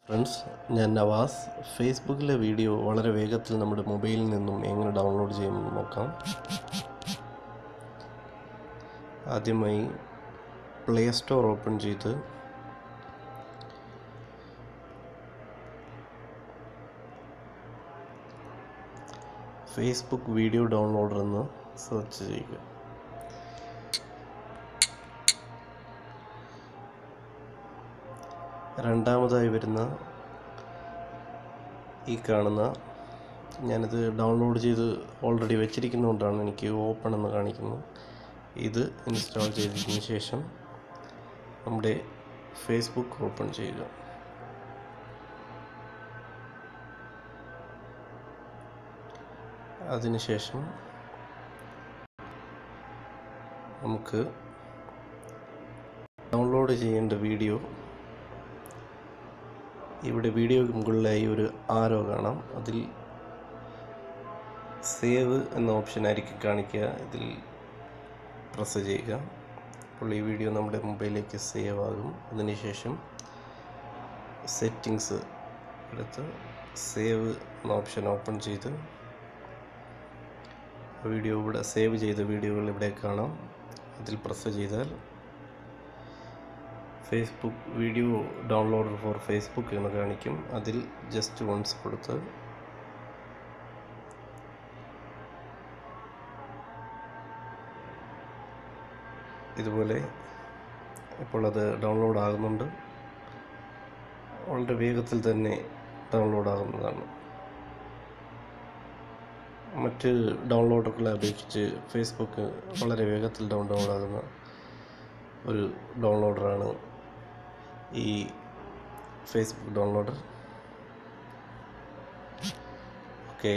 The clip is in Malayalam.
ഫ്രണ്ട്സ്, ഞാൻ നവാസ്. ഫേസ്ബുക്കിലെ വീഡിയോ വളരെ വേഗത്തിൽ നമ്മുടെ മൊബൈലിൽ നിന്നും എങ്ങനെ ഡൗൺലോഡ് ചെയ്യുമെന്ന് നോക്കാം. ആദ്യമായി പ്ലേ സ്റ്റോർ ഓപ്പൺ ചെയ്ത് ഫേസ്ബുക്ക് വീഡിയോ ഡൗൺലോഡർ എന്ന് സെർച്ച് ചെയ്യുക. രണ്ടാമതായി വരുന്ന ഈ കാണുന്ന, ഞാനിത് ഡൗൺലോഡ് ചെയ്ത് ഓൾറെഡി വെച്ചിരിക്കുന്നതുകൊണ്ടാണ് എനിക്ക് ഓപ്പൺ എന്ന് കാണിക്കുന്നത്. ഇത് ഇൻസ്റ്റാൾ ചെയ്തതിന് ശേഷം നമ്മുടെ ഫേസ്ബുക്ക് ഓപ്പൺ ചെയ്യുക. അതിനുശേഷം നമുക്ക് ഡൗൺലോഡ് ചെയ്യേണ്ട വീഡിയോ, ഇവിടെ വീഡിയോയ്ക്ക് മുകളിലായി ഒരു ആരോ കാണാം. അതിൽ സേവ് എന്ന ഓപ്ഷൻ ആയിരിക്കും കാണിക്കുക. ഇതിൽ പ്രസ് ചെയ്യുക. അപ്പോൾ ഈ വീഡിയോ നമ്മുടെ മൊബൈലിലേക്ക് സേവ് ആകും. അതിനുശേഷം സെറ്റിങ്സ് എടുത്ത് സേവ് എന്ന ഓപ്ഷൻ ഓപ്പൺ ചെയ്ത് വീഡിയോ, ഇവിടെ സേവ് ചെയ്ത വീഡിയോകൾ ഇവിടെ കാണാം. അതിൽ പ്രസ് ചെയ്താൽ Facebook video downloader for Facebook എന്ന് കാണിക്കും. അതിൽ ജസ്റ്റ് വൺസ് കൊടുത്ത് ഇതുപോലെ ഇപ്പോൾ അത് ഡൗൺലോഡ് ആകുന്നുണ്ട്. വളരെ വേഗത്തിൽ തന്നെ ഡൗൺലോഡ് ആകുന്നതാണ്. മറ്റ് ഡൗൺലോഡറുകളെ അപേക്ഷിച്ച് ഫേസ്ബുക്ക് വളരെ വേഗത്തിൽ ഡൗൺലോഡ് ആകുന്ന ഒരു ഡൗൺലോഡറാണ് ഈ ഫേസ്ബുക്ക് ഡൗൺലോഡർ. ഓക്കെ.